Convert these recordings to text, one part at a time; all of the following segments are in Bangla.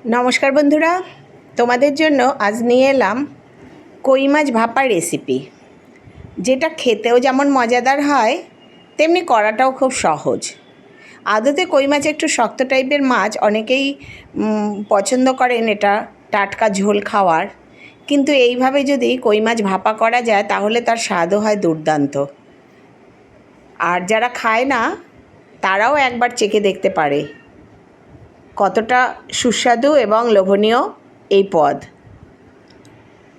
নমস্কার বন্ধুরা, তোমাদের জন্য আজ নিয়ে এলাম কই মাছ ভাপা রেসিপি, যেটা খেতেও যেমন মজাদার হয় তেমনি করাটাও খুব সহজ। আদতে কই মাছ একটু শক্ত টাইপের মাছ, অনেকেই পছন্দ করেন এটা টাটকা ঝোল খাওয়ার, কিন্তু এইভাবে যদি কই মাছ ভাপা করা যায় তাহলে তার স্বাদও হয় দুর্দান্ত। আর যারা খায় না তারাও একবার চেখে দেখতে পারে কতটা সুস্বাদু এবং লোভনীয় এই পদ।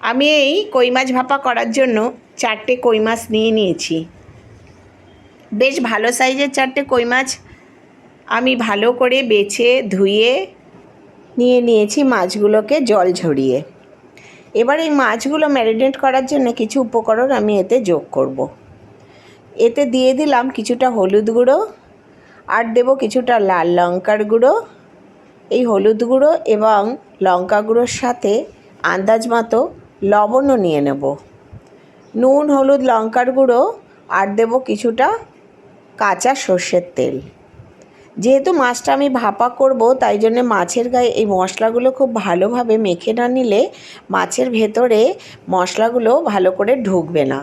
আমি এই কই মাছ ভাপা করার জন্য 4টে কই মাছ নিয়ে নিয়েছি। বেশ ভালো সাইজের 4টে কই মাছ আমি ভালো করে বেছে ধুয়ে নিয়ে নিয়েছি মাছগুলোকে জল ঝরিয়ে। এবার এই মাছগুলো ম্যারিনেট করার জন্য কিছু উপকরণ আমি এতে যোগ করব। এতে দিয়ে দিলাম কিছুটা হলুদ গুঁড়ো, আর দেবো কিছুটা লাল লঙ্কার গুঁড়ো। এই হলুদ গুঁড়ো এবং লঙ্কা গুঁড়োর সাথে আন্দাজ মতো লবণও নিয়ে নেব, নুন, হলুদ, লঙ্কার গুঁড়ো, আর দেবো কিছুটা কাঁচা সর্ষের তেল। যেহেতু মাছটা আমি ভাপা করব তাই জন্য মাছের গায়ে এই মশলাগুলো খুব ভালোভাবে মেখে না নিলে মাছের ভেতরে মশলাগুলো ভালো করে ঢুকবে না।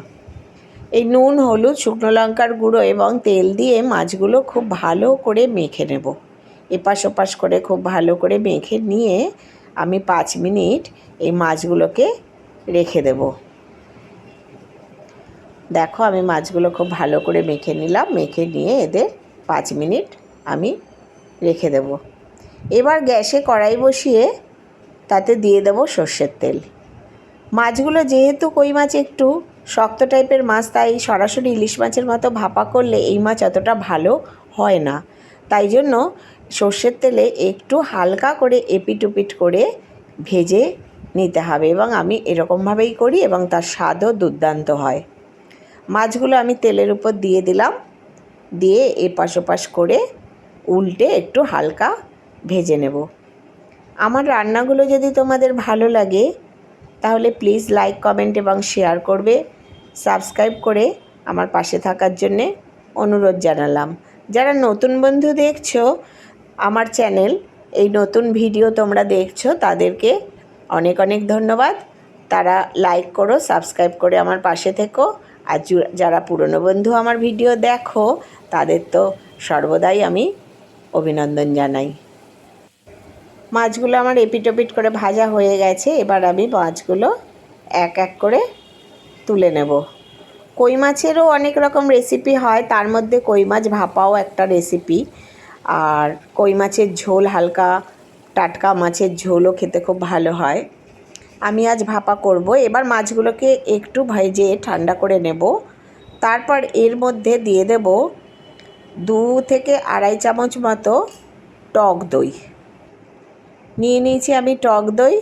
এই নুন, হলুদ, শুকনো লঙ্কার গুঁড়ো এবং তেল দিয়ে মাছগুলো খুব ভালো করে মেখে নেব। এপাশ ওপাশ করে খুব ভালো করে মেখে নিয়ে আমি 5 মিনিট এই মাছগুলোকে রেখে দেব। দেখো, আমি মাছগুলো খুব ভালো করে মেখে নিলাম। মেখে নিয়ে এদের 5 মিনিট আমি রেখে দেব। এবার গ্যাসে কড়াই বসিয়ে তাতে দিয়ে দেব সর্ষের তেল। মাছগুলো যেহেতু কই মাছ একটু শক্ত টাইপের মাছ, তাই সরাসরি ইলিশ মাছের মতো ভাপা করলে এই মাছ অতটা ভালো হয় না। তাই জন্য সর্ষের তেলে একটু হালকা করে এপিট ওপিট করে ভেজে নিতে হবে, এবং আমি এরকমভাবেই করি এবং তার স্বাদও দুর্দান্ত হয়। মাছগুলো আমি তেলের উপর দিয়ে দিলাম, দিয়ে এপাশ ওপাশ করে উল্টে একটু হালকা ভেজে নেব। আমার রান্নাগুলো যদি তোমাদের ভালো লাগে তাহলে প্লিজ লাইক, কমেন্ট এবং শেয়ার করবে। সাবস্ক্রাইব করে আমার পাশে থাকার জন্যে অনুরোধ জানালাম। যারা নতুন বন্ধু দেখছো আমার চ্যানেল, এই নতুন ভিডিও তোমরা দেখছো, তাদেরকে অনেক অনেক ধন্যবাদ। তারা লাইক করো, সাবস্ক্রাইব করে আমার পাশে থেকো। আর যারা পুরনো বন্ধু আমার ভিডিও দেখো তাদের তো সর্বদাই আমি অভিনন্দন জানাই। মাছগুলো আমার এপিট ওপিট করে ভাজা হয়ে গেছে। এবার আমি মাছগুলো এক এক করে তুলে নেব। কই মাছেরও অনেক রকম রেসিপি হয়, তার মধ্যে কই মাছ ভাপাও একটা রেসিপি। আর কই মাছের ঝোল, হালকা টাটকা মাছের ঝোলও খেতে খুব ভালো হয়। আমি আজ ভাপা করব। এবার মাছগুলোকে একটু ভেজে ঠান্ডা করে নেব। তারপর এর মধ্যে দিয়ে দেব 2 থেকে আড়াই চামচ মতো টক দই নিয়ে নিয়েছি আমি। টক দই,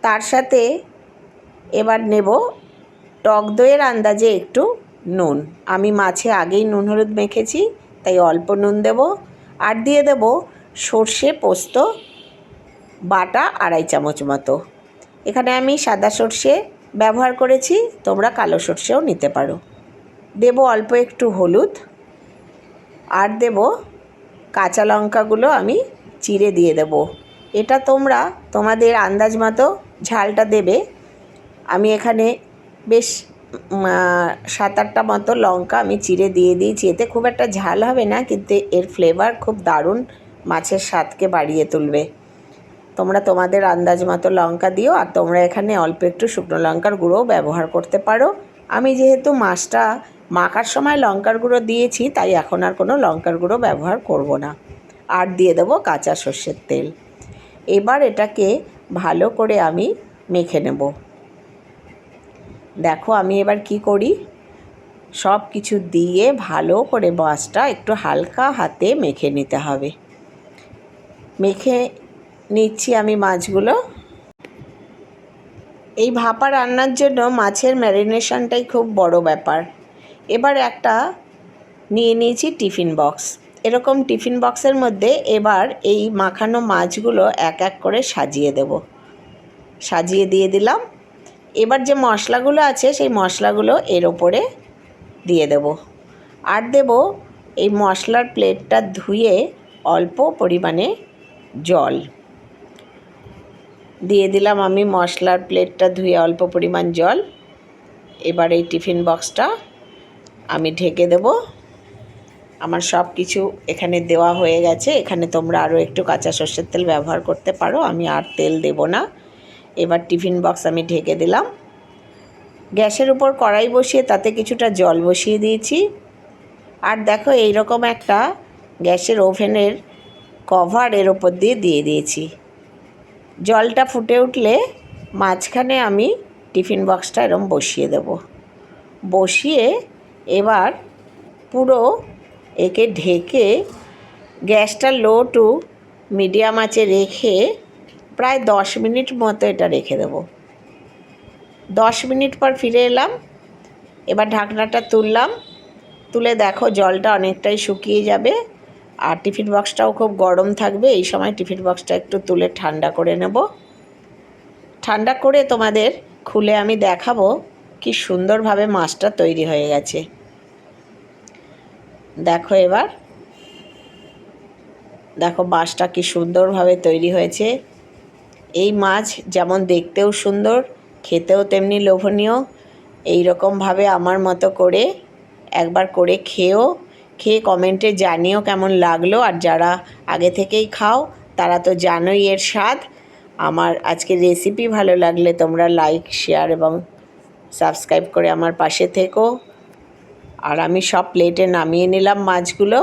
তার সাথে এবার নেব টক দইয়ের আন্দাজে একটু নুন। আমি মাছে আগেই নুন হলুদ মেখেছি, তাই অল্প নুন দেব। আর দিয়ে দেব সর্ষে পোস্ত বাটা আড়াই চামচ মতো। এখানে আমি সাদা সর্ষে ব্যবহার করেছি, তোমরা কালো সর্ষেও নিতে পারো। দেব অল্প একটু হলুদ, আর দেব কাঁচা লঙ্কাগুলো আমি চিড়ে দিয়ে দেব। এটা তোমরা তোমাদের আন্দাজ মতো ঝালটা দেবে। আমি এখানে বেশ 7-8টা মতো লঙ্কা আমি চিড়ে দিয়ে দিয়েছি। এতে খুব একটা ঝাল হবে না, কিন্তু এর ফ্লেভার খুব দারুণ মাছের স্বাদকে বাড়িয়ে তুলবে। তোমরা তোমাদের আন্দাজ মতো লঙ্কা দিও, আর তোমরা এখানে অল্প একটু শুকনো লঙ্কার গুঁড়োও ব্যবহার করতে পারো। আমি যেহেতু মাছটা মাখার সময় লঙ্কার গুঁড়ো দিয়েছি, তাই এখন আর কোনো লঙ্কার গুঁড়ো ব্যবহার করব না। আর দিয়ে দেবো কাঁচা সর্ষের তেল। এবার এটাকে ভালো করে আমি মেখে নেব। দেখো, আমি এবার কি করি, সব কিছু দিয়ে ভালো করে মাছটা একটু হালকা হাতে মেখে নিতে হবে। মেখে নিচ্ছি আমি মাছগুলো। এই ভাপা রান্নার জন্য মাছের ম্যারিনেশনটাই খুব বড় ব্যাপার। এবার একটা নিয়ে নিয়েছি টিফিন বক্স। এরকম টিফিন বক্সের মধ্যে এবার এই মাখানো মাছগুলো এক এক করে সাজিয়ে দেব। সাজিয়ে দিয়ে দিলাম। এবার যে মশলাগুলো আছে সেই মশলাগুলো এর ওপরে দিয়ে দেব। আর দেব এই মশলার প্লেটটা ধুয়ে অল্প পরিমাণে জল। দিয়ে দিলাম আমি মশলার প্লেটটা ধুয়ে অল্প পরিমাণ জল। এবার এই টিফিন বক্সটা আমি ঢেকে দেব। আমার সব কিছু এখানে দেওয়া হয়ে গেছে। এখানে তোমরা আরও একটু কাঁচা সর্ষের তেল ব্যবহার করতে পারো, আমি আর তেল দেব না। এবার টিফিন বক্স আমি ঢেকে দিলাম। গ্যাসের উপর কড়াই বসিয়ে তাতে কিছুটা জল বসিয়ে দিয়েছি। আর দেখো এইরকম একটা গ্যাসের ওভেনের কভার এর ওপর দিয়ে দিয়েছি। জলটা ফুটে উঠলে মাঝখানে আমি টিফিন বক্সটা এরম বসিয়ে দেব। বসিয়ে এবার পুরো একে ঢেকে গ্যাসটা লো টু মিডিয়াম আঁচে রেখে প্রায় 10 মিনিট মতো এটা রেখে দেব। 10 মিনিট পর ফিরে এলাম। এবার ঢাকনাটা তুললাম। তুলে দেখো জলটা অনেকটাই শুকিয়ে যাবে আর টিফিন বক্সটাও খুব গরম থাকবে। এই সময় টিফিন বক্সটা একটু তুলে ঠান্ডা করে নেব। ঠান্ডা করে তোমাদের খুলে আমি দেখাবো কি সুন্দরভাবে মাছটা তৈরি হয়ে গেছে। দেখো এবার দেখো মাছটা কি সুন্দরভাবে তৈরি হয়েছে। এই মাছ যেমন দেখতেও সুন্দর, খেতেও তেমনি লোভনীয়। এই রকমভাবে আমার মতো করে একবার করে খেয়ে কমেন্টে জানিও কেমন লাগলো। আর যারা আগে থেকেই খাও তারা তো জানোই এর স্বাদ। আমার আজকের রেসিপি ভালো লাগলে তোমরা লাইক, শেয়ার এবং সাবস্ক্রাইব করে আমার পাশে থেকো। আর আমি সব প্লেটে নামিয়ে নিলাম মাছগুলো,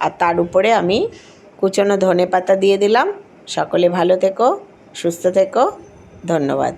আর তার উপরে আমি কুচনো ধনেপাতা দিয়ে দিলাম। সকলে ভালো থেকো, সুস্থ থেকো, ধন্যবাদ।